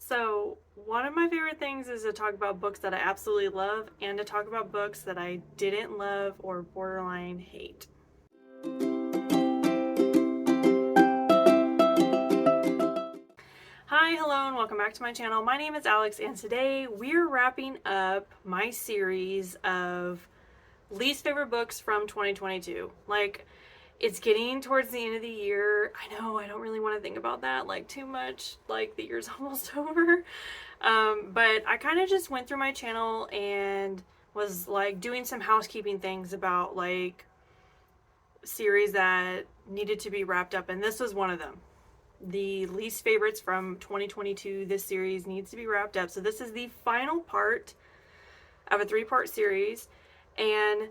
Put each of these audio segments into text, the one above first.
So, one of my favorite things is to talk about books that I absolutely love and to talk about books that I didn't love or borderline hate. Hi, hello, and welcome back to my channel. My name is Alex, and today we're wrapping up my series of least favorite books from 2022. It's getting towards the end of the year. I know I don't really want to think about that too much. The year's almost over. But I kind of just went through my channel and was doing some housekeeping things about series that needed to be wrapped up, and this was one of them. The least favorites from 2022. This series needs to be wrapped up. So this is the final part of a 3-part series, and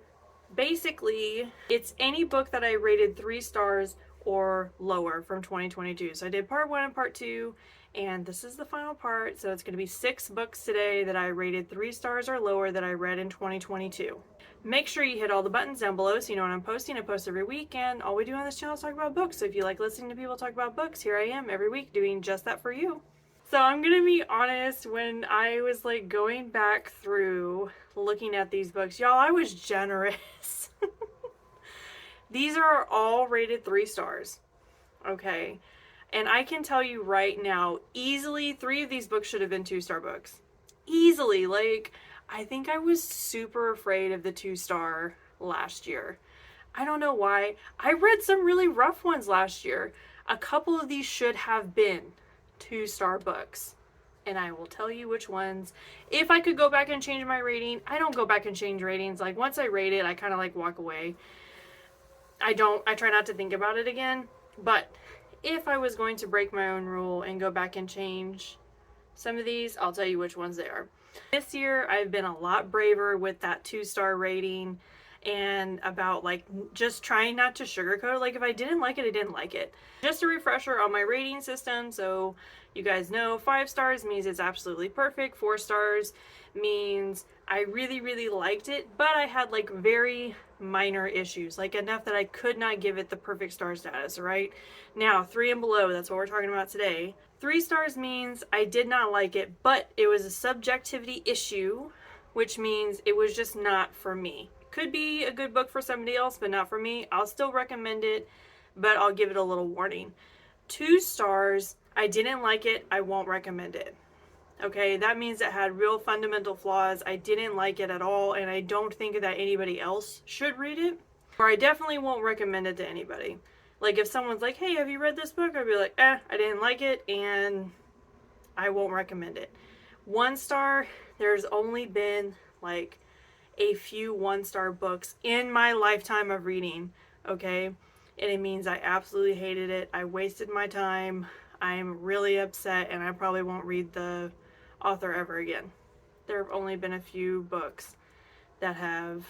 basically it's any book that I rated 3 stars or lower from 2022. So I did part 1 and part 2, and this is the final part. So it's going to be 6 books today that I rated 3 stars or lower that I read in 2022. Make sure you hit all the buttons down below so you know when I'm posting. I post every week, and all we do on this channel is talk about books. So if you like listening to people talk about books, here I am every week doing just that for you. So I'm gonna be honest, when I was going back through looking at these books, y'all, I was generous. These are all rated 3 stars, okay? And I can tell you right now, easily 3 of these books should have been 2-star books. Easily. I think I was super afraid of the 2-star last year. I don't know why. I read some really rough ones last year. A couple of these should have been 2-star books, and I will tell you which ones. If I could go back and change my rating, I don't go back and change ratings. Once I rate it, I kind of walk away. I try not to think about it again. But if I was going to break my own rule and go back and change some of these, I'll tell you which ones they are. This year I've been a lot braver with that 2-star rating, and about just trying not to sugarcoat it. If I didn't like it, I didn't like it. Just a refresher on my rating system, so you guys know, 5 stars means it's absolutely perfect. 4 stars means I really liked it, but I had very minor issues, enough that I could not give it the perfect star status. Right now, 3 and below, that's what we're talking about today. 3 stars means I did not like it, but it was a subjectivity issue, which means it was just not for me. Could be a good book for somebody else, but not for me. I'll still recommend it, but I'll give it a little warning. 2 stars, I didn't like it, I won't recommend it. Okay, that means it had real fundamental flaws. I didn't like it at all, and I don't think that anybody else should read it. Or I definitely won't recommend it to anybody. If someone's like, hey, have you read this book? I'd be like, I didn't like it, and I won't recommend it. 1 star, there's only been a few 1-star books in my lifetime of reading, okay? And it means I absolutely hated it. I wasted my time. I'm really upset, and I probably won't read the author ever again. There have only been a few books that have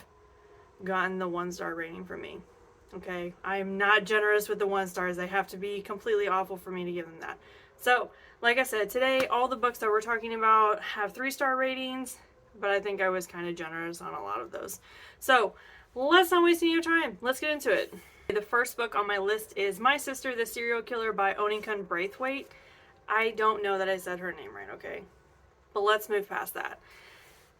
gotten the 1-star rating from me, okay? I'm not generous with the 1 stars. They have to be completely awful for me to give them that. So, like I said, today all the books that we're talking about have 3-star ratings, but I think I was kind of generous on a lot of those. So let's not waste any of your time. Let's get into it. The first book on my list is My Sister, the Serial Killer by Oyinkan Braithwaite. I don't know that I said her name right, okay? But let's move past that.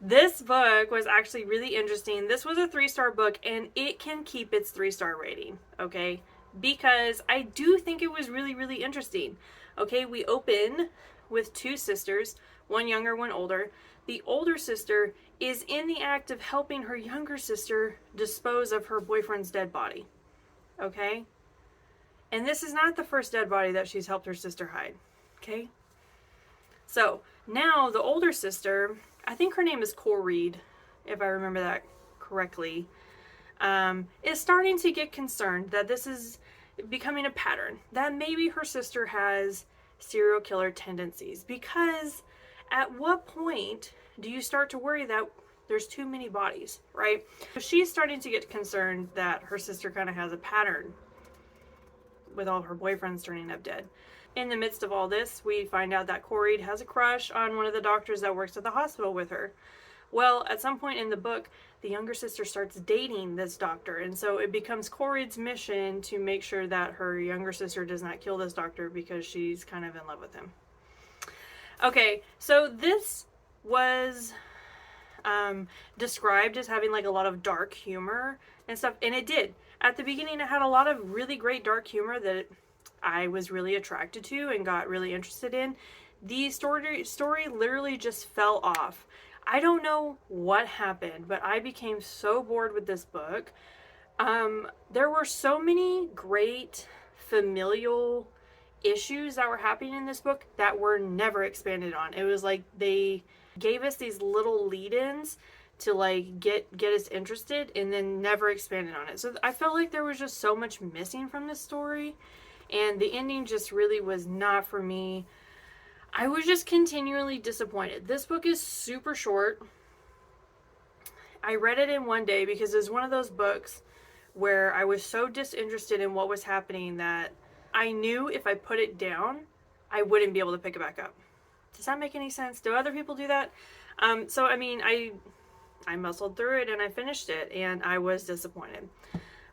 This book was actually really interesting. This was a 3-star book, and it can keep its 3-star rating, okay? Because I do think it was really interesting. Okay, we open with 2 sisters, one younger, one older. The older sister is in the act of helping her younger sister dispose of her boyfriend's dead body. Okay? And this is not the first dead body that she's helped her sister hide. Okay? So, now the older sister, I think her name is Khaw, if I remember that correctly, is starting to get concerned that this is becoming a pattern. That maybe her sister has serial killer tendencies, because at what point do you start to worry that there's too many bodies, right? So she's starting to get concerned that her sister kind of has a pattern with all her boyfriends turning up dead. In the midst of all this, we find out that Khaw has a crush on one of the doctors that works at the hospital with her. Well, at some point in the book, the younger sister starts dating this doctor, and so it becomes Khaw's mission to make sure that her younger sister does not kill this doctor because she's kind of in love with him. Okay, so this was described as having like a lot of dark humor and stuff, and it did. At the beginning, it had a lot of really great dark humor that I was really attracted to and got really interested in. The story literally just fell off. I don't know what happened, but I became so bored with this book. There were so many great familial issues that were happening in this book that were never expanded on. It was like they gave us these little lead-ins to like get us interested and then never expanded on it. So I felt like there was just so much missing from this story, and the ending just really was not for me. I was just continually disappointed. This book is super short. I read it in one day because it was one of those books where I was so disinterested in what was happening that I knew if I put it down, I wouldn't be able to pick it back up. Does that make any sense? Do other people do that? So, I mean, I muscled through it and I finished it, and I was disappointed.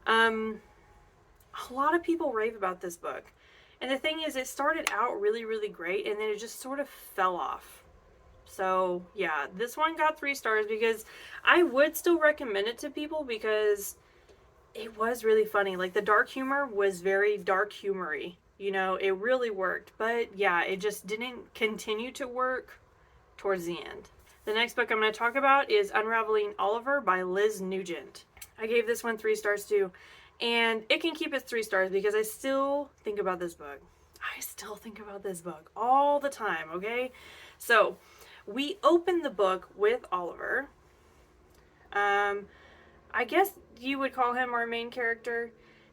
A lot of people rave about this book. And the thing is, it started out really, really great, and then it just sort of fell off. So, yeah, this one got 3 stars because I would still recommend it to people because it was really funny. Like, the dark humor was very dark humory. You know, it really worked. But, yeah, it just didn't continue to work towards the end. The next book I'm going to talk about is Unraveling Oliver by Liz Nugent. I gave this one 3 stars too. And it can keep its 3 stars because I still think about this book. I still think about this book all the time, okay? So, we open the book with Oliver. I guess you would call him our main character.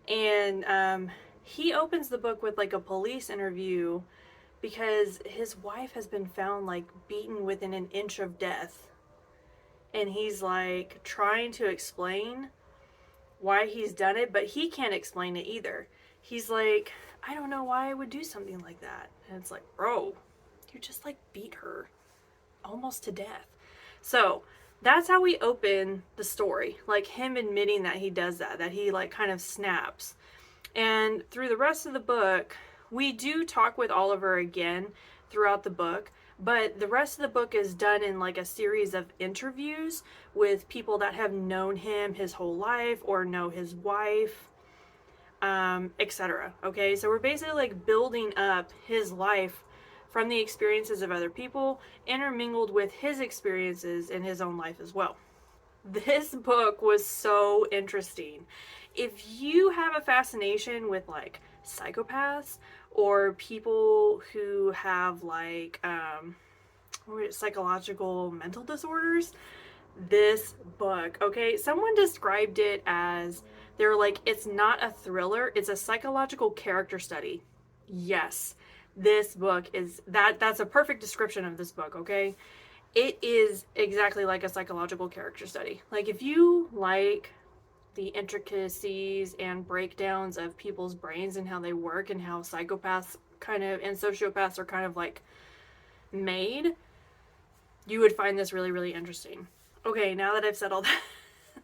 And he opens the book with like a police interview because his wife has been found like beaten within an inch of death. And he's like trying to explain why he's done it, but he can't explain it either. He's like, I don't know why I would do something like that. And it's like, bro, you just like beat her almost to death. So that's how we open the story, like him admitting that he does that he like kind of snaps. And through the rest of the book, we do talk with Oliver again throughout the book, but the rest of the book is done in like a series of interviews with people that have known him his whole life or know his wife, etc. Okay, so we're basically like building up his life from the experiences of other people, intermingled with his experiences in his own life as well. This book was so interesting. If you have a fascination with like psychopaths or people who have like psychological mental disorders, this book, okay, someone described it as, they're like, it's not a thriller, it's a psychological character study. Yes, this book is that's a perfect description of this book, okay? It is exactly like a psychological character study. Like, if you like the intricacies and breakdowns of people's brains and how they work and how psychopaths kind of and sociopaths are kind of like made, you would find this really, really interesting. Okay, now that I've said all that,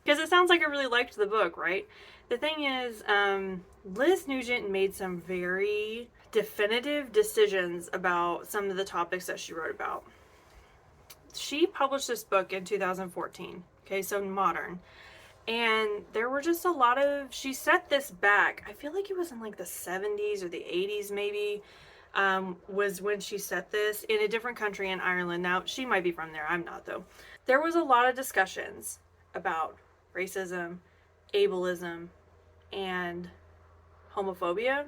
because it sounds like I really liked the book, right? The thing is, Liz Nugent made some very definitive decisions about some of the topics that she wrote about. She published this book in 2014, okay, so modern. And there were just a lot of, she set this back, I feel like it was in like the 70s or the 80s maybe, was when she set this in a different country in Ireland. Now, she might be from there, I'm not though. There was a lot of discussions about racism, ableism, and homophobia,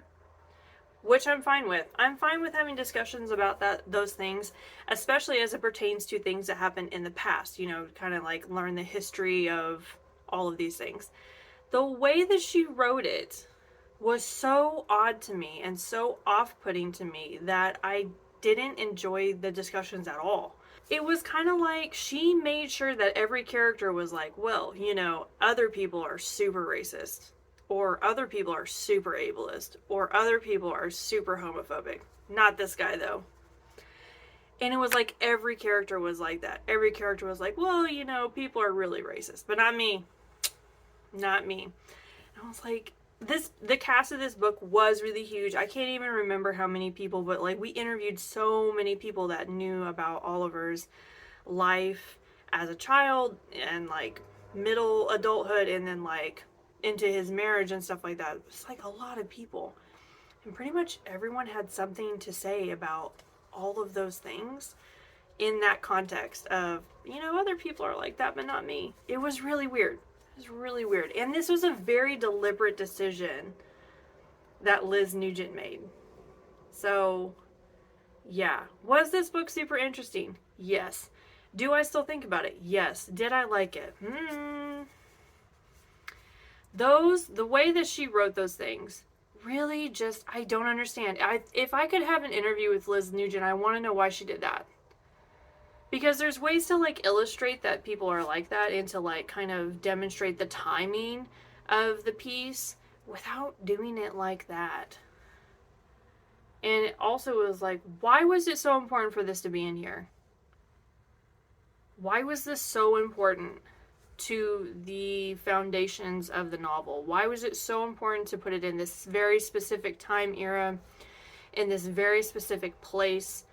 which I'm fine with. I'm fine with having discussions about those things, especially as it pertains to things that happened in the past, you know, kind of like learn the history of all of these things. The way that she wrote it was so odd to me and so off-putting to me that I didn't enjoy the discussions at all. It was kind of like she made sure that every character was like, well, you know, other people are super racist, or other people are super ableist, or other people are super homophobic. Not this guy, though. And it was like every character was like that. Every character was like, well, you know, people are really racist, but not me. Not me. And I was like, the cast of this book was really huge. I can't even remember how many people, but like we interviewed so many people that knew about Oliver's life as a child and like middle adulthood and then like into his marriage and stuff like that. It's like a lot of people. And pretty much everyone had something to say about all of those things in that context of, you know, other people are like that, but not me. It was really weird. It was really weird. And this was a very deliberate decision that Liz Nugent made. So, yeah. Was this book super interesting? Yes. Do I still think about it? Yes. Did I like it? The way that she wrote those things, really just, I don't understand. If I could have an interview with Liz Nugent, I want to know why she did that. Because there's ways to like illustrate that people are like that and to like kind of demonstrate the timing of the piece without doing it like that. And it also was like, why was it so important for this to be in here? Why was this so important to the foundations of the novel? Why was it so important to put it in this very specific time era, in this very specific place,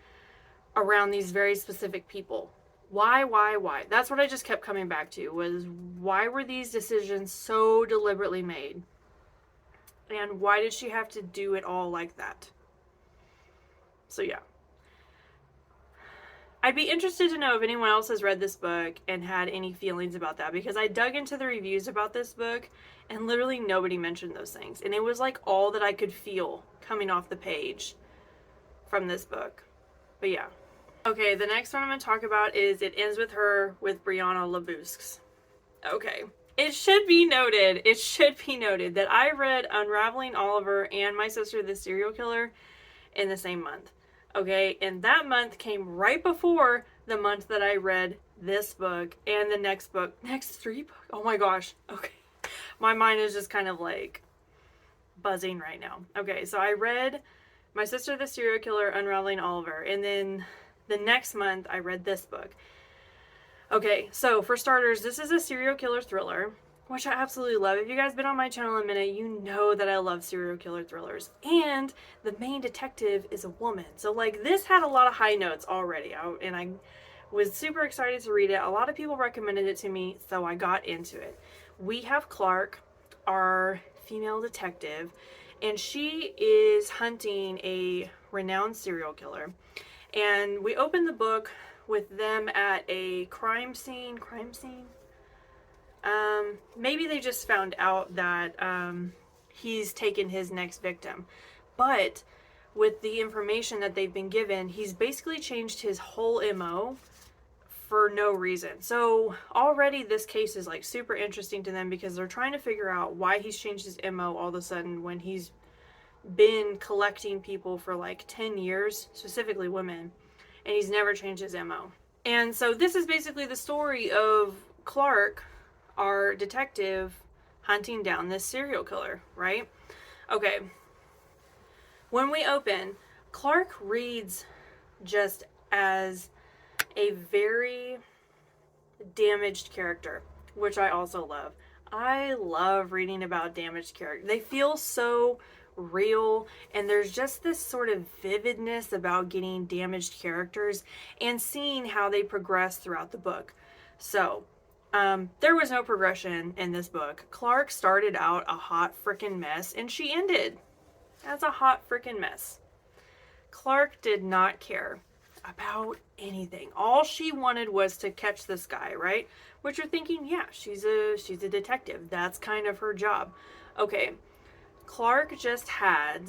around these very specific people? Why? That's what I just kept coming back to, was why were these decisions so deliberately made? And why did she have to do it all like that? So yeah. I'd be interested to know if anyone else has read this book and had any feelings about that, because I dug into the reviews about this book and literally nobody mentioned those things. And it was like all that I could feel coming off the page from this book. But yeah. Okay, the next one I'm going to talk about is It Ends With Her with Brianna Labuskes. Okay. It should be noted that I read Unraveling Oliver and My Sister the Serial Killer in the same month. Okay, and that month came right before the month that I read this book and the next three books. Oh my gosh. Okay. My mind is just kind of like buzzing right now. Okay, so I read My Sister the Serial Killer, Unraveling Oliver, and then the next month I read this book. Okay, so for starters, this is a serial killer thriller, which I absolutely love. If you guys been on my channel a minute, you know that I love serial killer thrillers. And the main detective is a woman. So like this had a lot of high notes already. And I was super excited to read it. A lot of people recommended it to me, so I got into it. We have Clark, our female detective, and she is hunting a renowned serial killer. And we open the book with them at a crime scene. Maybe they just found out that he's taken his next victim. But with the information that they've been given, he's basically changed his whole MO for no reason. So already this case is like super interesting to them because they're trying to figure out why he's changed his MO all of a sudden when he's been collecting people for like 10 years, specifically women, and he's never changed his MO. And so this is basically the story of Clark, our detective, hunting down this serial killer, right? Okay. When we open, Clark reads just as a very damaged character, which I also love. I love reading about damaged characters. They feel so real, and there's just this sort of vividness about getting damaged characters and seeing how they progress throughout the book. So there was no progression in this book. Clark started out a hot freaking mess and she ended as a hot freaking mess. Clark did not care about anything. All she wanted was to catch this guy, right? Which you're thinking, yeah, she's a detective. That's kind of her job. Okay. Clark just had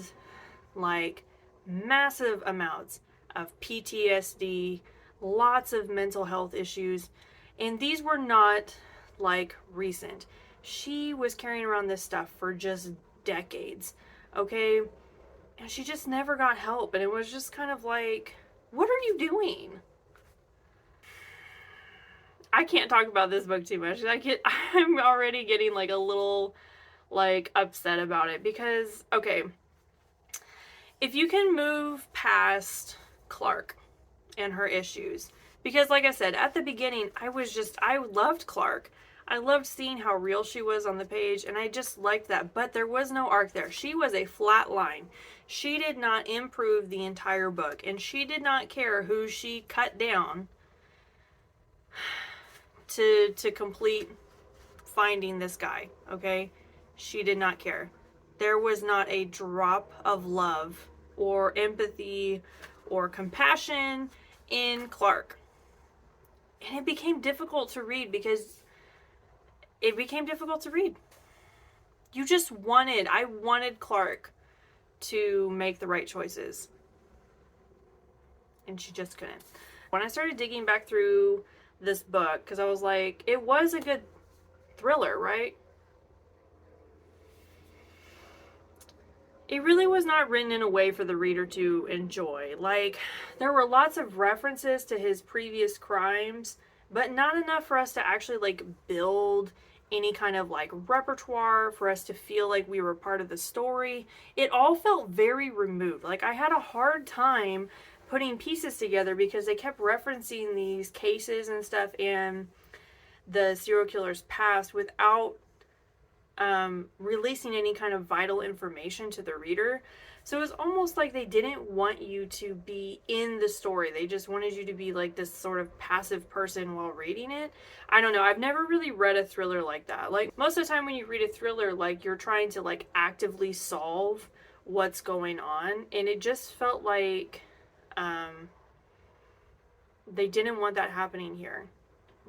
like massive amounts of PTSD, lots of mental health issues, and these were not like recent. She was carrying around this stuff for just decades, okay? And she just never got help, and it was just kind of like, what are you doing? I can't talk about this book too much. I'm already getting like a little like upset about it because, okay, if you can move past Clark and her issues, because like I said, at the beginning, I loved Clark. I loved seeing how real she was on the page, and I just liked that. But there was no arc there. She was a flat line. She did not improve the entire book, and she did not care who she cut down to complete finding this guy, okay? She did not care. There was not a drop of love or empathy or compassion in Clark. And it became difficult to read because you just I wanted Clark to make the right choices. And she just couldn't. When I started digging back through this book, because I was like, it was a good thriller, right? It really was not written in a way for the reader to enjoy. Like, there were lots of references to his previous crimes, but not enough for us to actually, like, build any kind of, like, repertoire for us to feel like we were part of the story. It all felt very removed. Like, I had a hard time putting pieces together because they kept referencing these cases and stuff and the serial killer's past without releasing any kind of vital information to the reader. So it was almost like they didn't want you to be in the story. They just wanted you to be like this sort of passive person while reading it. I don't know. I've never really read a thriller like that. Like, most of the time when you read a thriller, like, you're trying to, like, actively solve what's going on. And it just felt like they didn't want that happening here.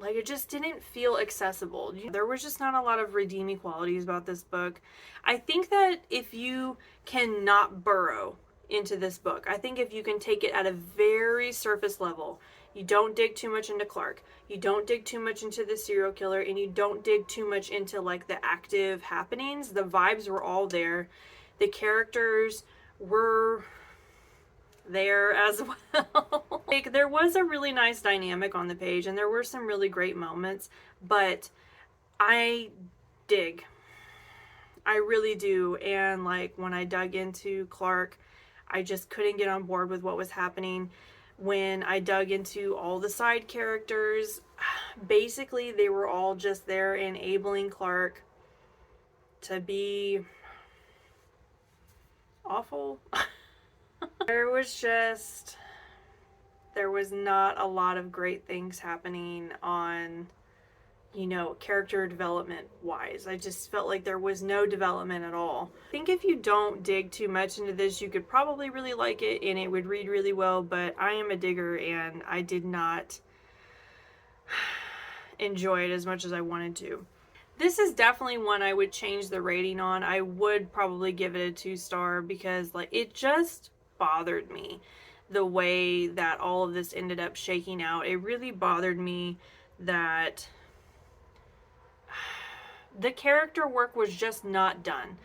Like, it just didn't feel accessible. There was just not a lot of redeeming qualities about this book. I think that if you cannot burrow into this book, I think if you can take it at a very surface level, you don't dig too much into Clark, you don't dig too much into the serial killer, and you don't dig too much into, like, the active happenings. The vibes were all there. The characters were there as well. Like, there was a really nice dynamic on the page and there were some really great moments, but I really do. And, like, when I dug into Clark, I just couldn't get on board with what was happening. When I dug into all the side characters, basically they were all just there enabling Clark to be awful. There was not a lot of great things happening on, you know, character development wise. I just felt like there was no development at all. I think if you don't dig too much into this, you could probably really like it and it would read really well, but I am a digger and I did not enjoy it as much as I wanted to. This is definitely one I would change the rating on. I would probably give it a 2-star because, like, it just bothered me the way that all of this ended up shaking out. It really bothered me that the character work was just not done.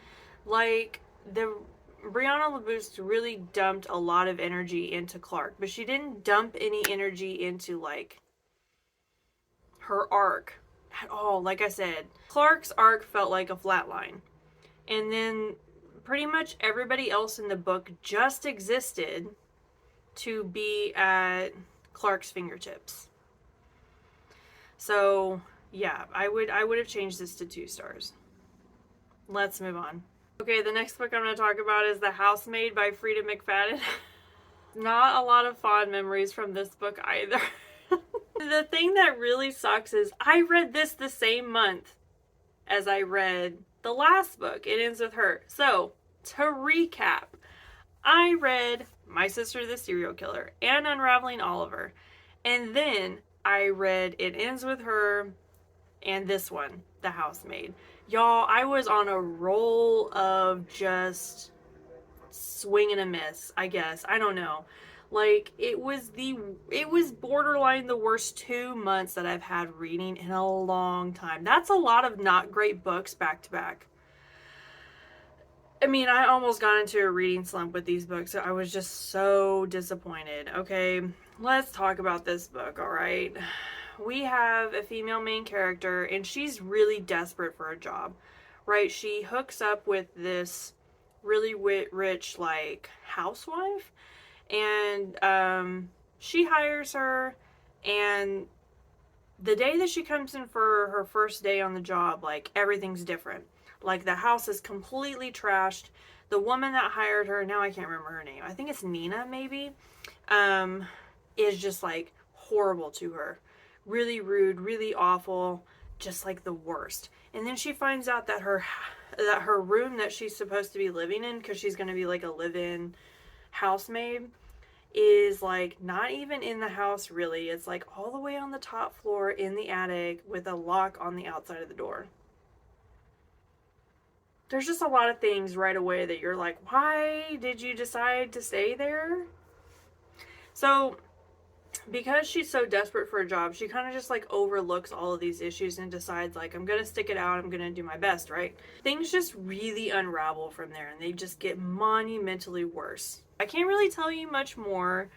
Like, the Brianna Labuskes really dumped a lot of energy into Clark, but she didn't dump any energy into, like, her arc at all. Like I said, Clark's arc felt like a flat line. And then pretty much everybody else in the book just existed to be at Clark's fingertips. So, yeah, I would have changed this to 2 stars. Let's move on. Okay, the next book I'm going to talk about is The Housemaid by Freida McFadden. Not a lot of fond memories from this book either. The thing that really sucks is I read this the same month as I read the last book, It Ends With Her. So, to recap, I read My Sister the Serial Killer and Unraveling Oliver, and then I read It Ends With Her and this one, The Housemaid. Y'all, I was on a roll of just swing and a miss, I guess. I don't know. Like, it was borderline the worst 2 months that I've had reading in a long time. That's a lot of not great books back to back. I mean, I almost got into a reading slump with these books. I was just so disappointed. Okay, let's talk about this book, all right? We have a female main character, and she's really desperate for a job, right? She hooks up with this really rich, like, housewife, and she hires her, and The day that she comes in for her first day on the job, like, everything's different. Like, the house is completely trashed. The woman that hired her, now I can't remember her name, I think it's Nina, maybe, is just, like, horrible to her. Really rude, really awful, just, like, the worst. And then she finds out that her room that she's supposed to be living in, because she's going to be, like, a live-in housemaid, is, like, not even in the house, really. It's, like, all the way on the top floor in the attic with a lock on the outside of the door. There's just a lot of things right away that you're like, why did you decide to stay there? So, because she's so desperate for a job, she kind of just, like, overlooks all of these issues and decides, like, I'm gonna stick it out, I'm gonna do my best, right? Things just really unravel from there, and they just get monumentally worse. I can't really tell you much more,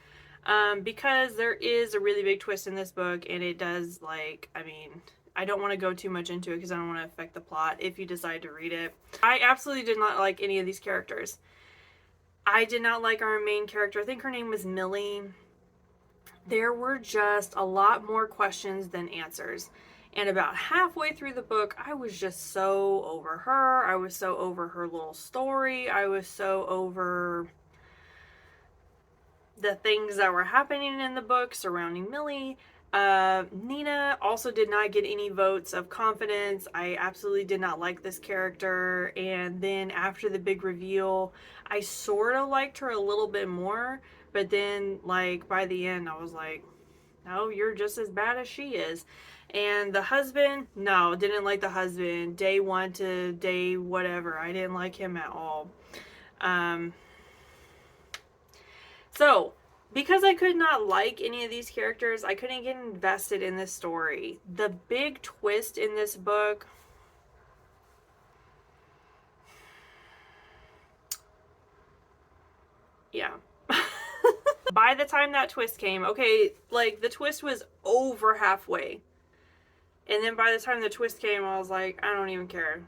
because there is a really big twist in this book, and it does, like, I mean, I don't want to go too much into it because I don't want to affect the plot if you decide to read it. I absolutely did not like any of these characters. I did not like our main character. I think her name was Millie. There were just a lot more questions than answers. And about halfway through the book, I was just so over her. I was so over her little story. I was so over the things that were happening in the book surrounding Millie. Nina also did not get any votes of confidence. I absolutely did not like this character. And then after the big reveal, I sort of liked her a little bit more. But then, like, by the end, I was like, no, you're just as bad as she is. And the husband, no, didn't like the husband. Day one to day whatever, I didn't like him at all. So, because I could not like any of these characters, I couldn't get invested in this story. The big twist in this book, yeah. By the time that twist came, okay, like, the twist was over halfway. And then by the time the twist came, I was like, I don't even care.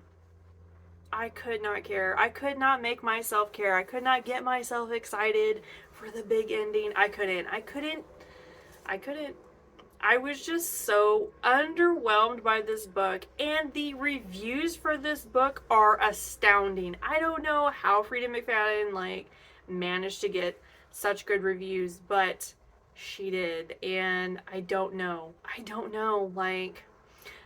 I could not care. I could not make myself care. I could not get myself excited for the big ending. I couldn't. I was just so underwhelmed by this book, and the reviews for this book are astounding. I don't know how Freida McFadden, like, managed to get such good reviews, but she did, and I don't know, like,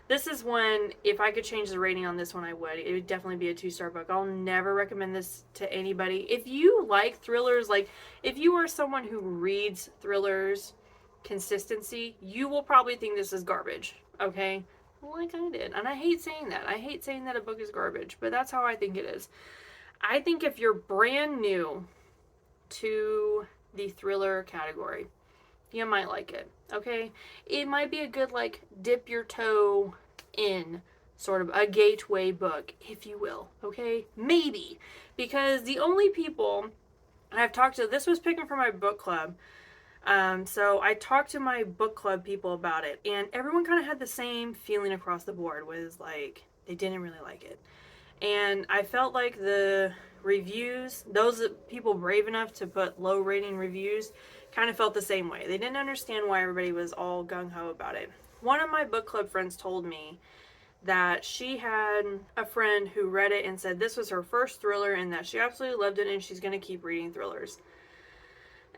this is one, if I could change the rating on this one, I would. It would definitely be a 2-star book. I'll never recommend this to anybody. If you like thrillers, like, if you are someone who reads thrillers consistency, you will probably think this is garbage, okay? Like I did. And I hate saying that. I hate saying that a book is garbage, but that's how I think it is. I think if you're brand new to the thriller category, you might like it, okay? It might be a good, like, dip your toe in, sort of a gateway book, if you will, okay? Maybe. Because the only people I've talked to, this was picking from my book club, so I talked to my book club people about it, and everyone kind of had the same feeling across the board, was like, they didn't really like it. And I felt like the reviews, those people brave enough to put low rating reviews, kind of felt the same way. They didn't understand why everybody was all gung-ho about it. One of my book club friends told me that she had a friend who read it and said this was her first thriller and that she absolutely loved it and she's going to keep reading thrillers.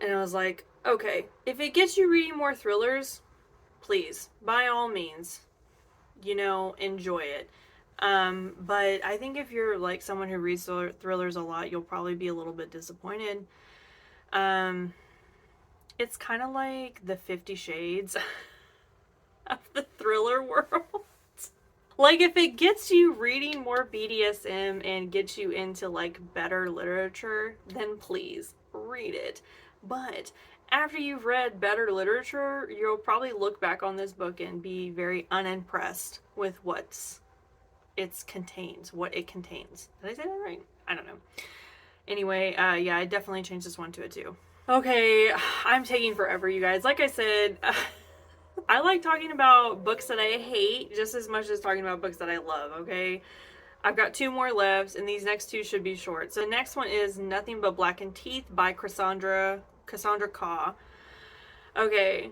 And I was like, okay, if it gets you reading more thrillers, please, by all means, you know, enjoy it. But I think if you're, like, someone who reads thrillers a lot, you'll probably be a little bit disappointed. It's kind of like the 50 Shades of the thriller world. Like, if it gets you reading more BDSM and gets you into, like, better literature, then please read it. But after you've read better literature, you'll probably look back on this book and be very unimpressed with what it contains. Did I say that right? I don't know. Anyway, yeah, I definitely changed this one to a 2. Okay, I'm taking forever, you guys. Like I said, I like talking about books that I hate just as much as talking about books that I love, okay? I've got 2 more left, and these next 2 should be short. So the next one is Nothing But Blackened Teeth by Cassandra Khaw. Okay.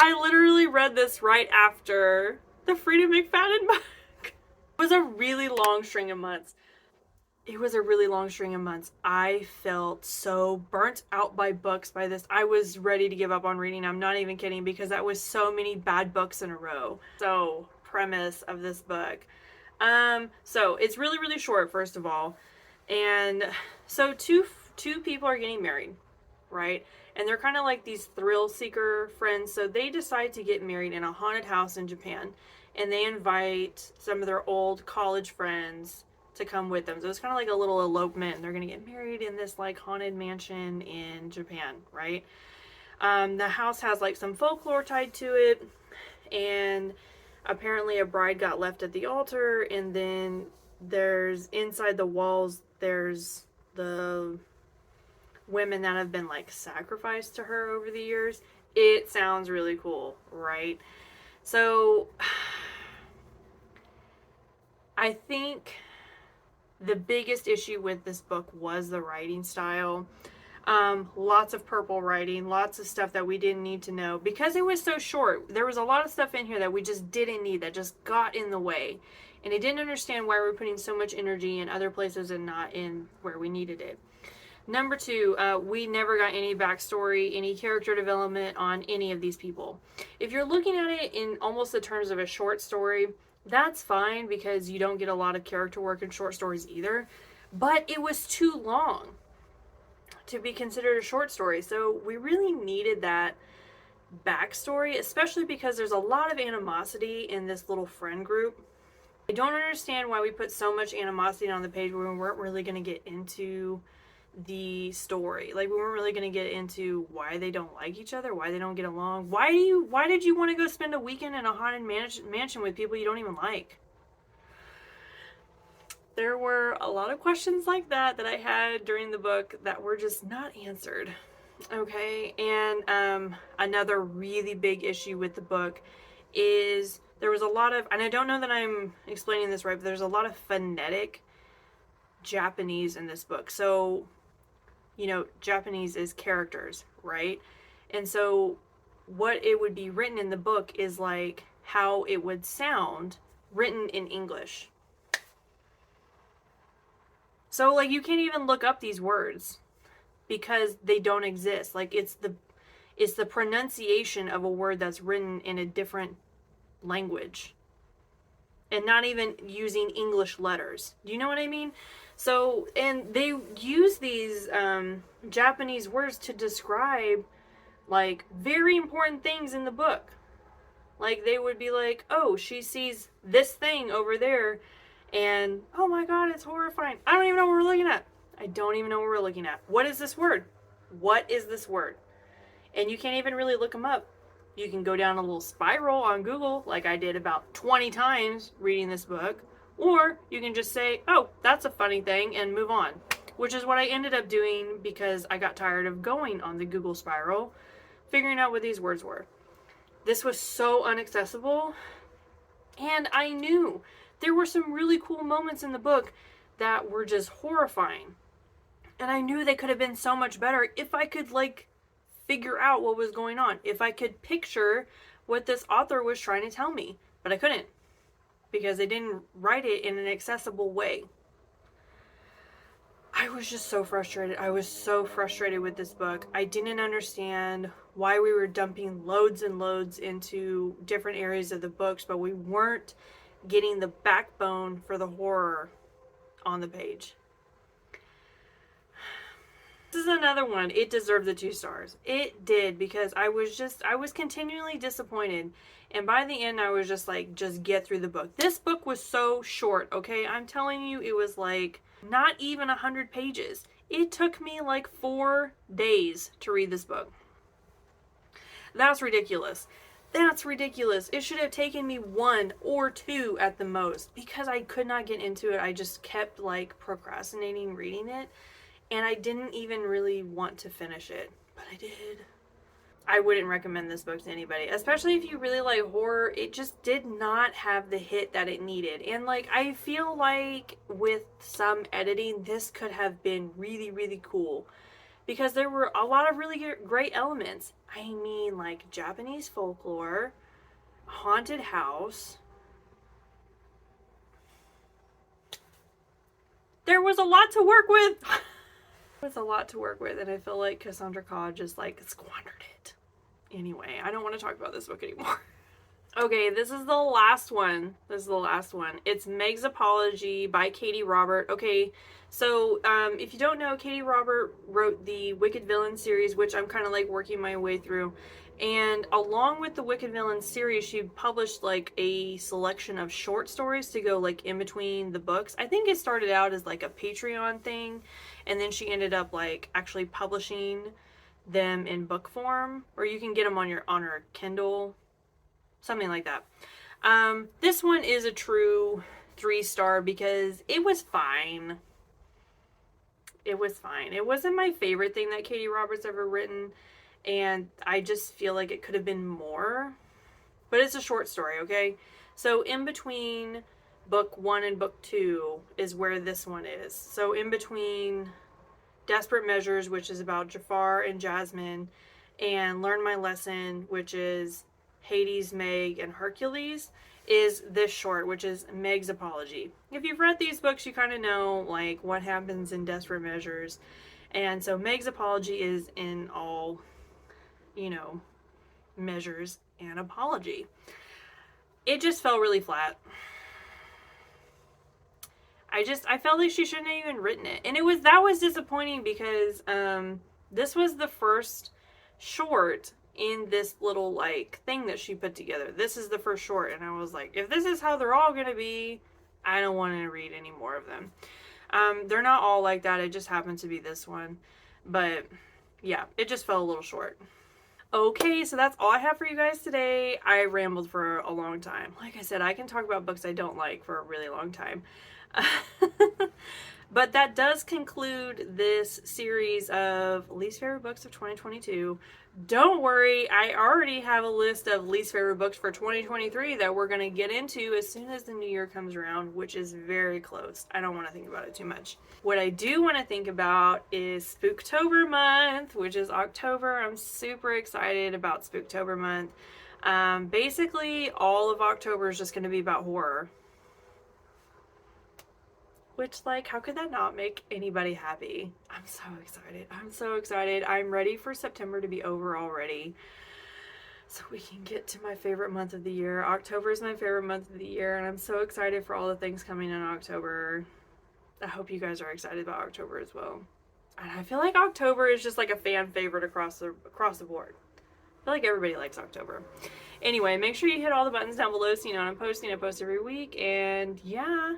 I literally read this right after the Freida McFadden book. It was a really long string of months. It was a really long string of months. I felt so burnt out by books by this. I was ready to give up on reading. I'm not even kidding, because that was so many bad books in a row. So, premise of this book. So it's really, really short, first of all. And so two people are getting married, right? And they're kind of like these thrill seeker friends. So they decide to get married in a haunted house in Japan. And they invite some of their old college friends to come with them. So it's kind of like a little elopement. And they're going to get married in this like haunted mansion in Japan, right? The house has like some folklore tied to it. And apparently a bride got left at the altar. And then there's inside the walls, there's the women that have been like sacrificed to her over the years. It sounds really cool, right? So I think the biggest issue with this book was the writing style. Lots of purple writing, lots of stuff that we didn't need to know because it was so short. There was a lot of stuff in here that we just didn't need, that just got in the way. And I didn't understand why we're putting so much energy in other places and not in where we needed it. Number two, we never got any backstory, any character development on any of these people. If you're looking at it in almost the terms of a short story, that's fine because you don't get a lot of character work in short stories either. But it was too long to be considered a short story. So we really needed that backstory, especially because there's a lot of animosity in this little friend group. I don't understand why we put so much animosity on the page where we weren't really going to get into the story. Like, we weren't really going to get into why they don't like each other, why they don't get along. Why did you want to go spend a weekend in a haunted mansion with people you don't even like? There were a lot of questions like that I had during the book that were just not answered. Okay, and another really big issue with the book is there was a lot of, and I don't know that I'm explaining this right, but there's a lot of phonetic Japanese in this book. So, you know, Japanese is characters, right? And so what it would be written in the book is like how it would sound written in English. So like you can't even look up these words because they don't exist. Like it's the pronunciation of a word that's written in a different language and not even using English letters. Do you know what I mean? So, and they use these Japanese words to describe like very important things in the book. Like they would be like, oh, she sees this thing over there and oh my god, it's horrifying. I don't even know what we're looking at. I don't even know what we're looking at. What is this word? What is this word? And you can't even really look them up. You can go down a little spiral on Google, like I did about 20 times reading this book, or you can just say, oh, that's a funny thing, and move on, which is what I ended up doing because I got tired of going on the Google spiral, figuring out what these words were. This was so inaccessible, and I knew there were some really cool moments in the book that were just horrifying, and I knew they could have been so much better if I could, like, figure out what was going on, if I could picture what this author was trying to tell me, but I couldn't because they didn't write it in an accessible way. I was just so frustrated. I was so frustrated with this book. I didn't understand why we were dumping loads and loads into different areas of the books, but we weren't getting the backbone for the horror on the page. This is another one. It deserved the 2 stars. It did, because I was continually disappointed. And by the end, I was just like, just get through the book. This book was so short, okay? I'm telling you, it was like not even 100 pages. It took me like 4 days to read this book. That's ridiculous. That's ridiculous. It should have taken me 1 or 2 at the most, because I could not get into it. I just kept like procrastinating reading it. And I didn't even really want to finish it, but I did. I wouldn't recommend this book to anybody, especially if you really like horror. It just did not have the hit that it needed. And like, I feel like with some editing, this could have been really, really cool, because there were a lot of really great elements. I mean, like Japanese folklore, haunted house. There was a lot to work with. There was a lot to work with, and I feel like Cassandra Khaw just like squandered it. Anyway, I don't want to talk about this book anymore. Okay, this is the last one. This is the last one. It's Meg's Apology by Katee Robert. Okay, so if you don't know, Katee Robert wrote the Wicked Villain series, which I'm kind of like working my way through. And along with the Wicked Villain series, she published like a selection of short stories to go like in between the books. I think it started out as like a Patreon thing, and then she ended up like actually publishing them in book form, or you can get them on her Kindle. Something like that. This one is a true 3-star because it was fine. It was fine. It wasn't my favorite thing that Katee Roberts ever written, and I just feel like it could have been more. But it's a short story, okay? So in between book 1 and book 2 is where this one is. So in between Desperate Measures, which is about Jafar and Jasmine, and Learn My Lesson, which is Hades, Meg, and Hercules, is this short, which is Meg's Apology. If you've read these books, you kind of know like what happens in Desperate Measures. And so Meg's Apology is in all, you know, measures and apology. It just fell really flat. I felt like she shouldn't have even written it. And that was disappointing because this was the first short in this little like thing that she put together. This is the first short, and I was like, if this is how they're all gonna be, I don't want to read any more of them. They're not all like that. It just happened to be this one, but yeah, it just fell a little short. Okay, so that's all I have for you guys today. I rambled for a long time. Like I said, I can talk about books I don't like for a really long time. But that does conclude this series of least favorite books of 2022. Don't worry, I already have a list of least favorite books for 2023 that we're going to get into as soon as the new year comes around, which is very close. I don't want to think about it too much. What I do want to think about is Spooktober month, which is October. I'm super excited about Spooktober month. Basically, all of October is just going to be about horror. Which, like, how could that not make anybody happy? I'm so excited. I'm so excited. I'm ready for September to be over already, so we can get to my favorite month of the year. October is my favorite month of the year, and I'm so excited for all the things coming in October. I hope you guys are excited about October as well. And I feel like October is just like a fan favorite across the board. I feel like everybody likes October. Anyway, make sure you hit all the buttons down below so you know when I'm posting. I post every week, and yeah.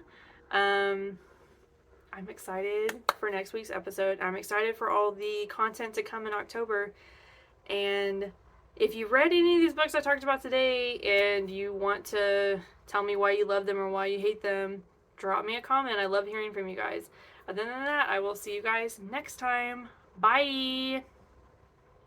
I'm excited for next week's episode. I'm excited for all the content to come in October. And if you've read any of these books I talked about today and you want to tell me why you love them or why you hate them, drop me a comment. I love hearing from you guys. Other than that, I will see you guys next time. Bye!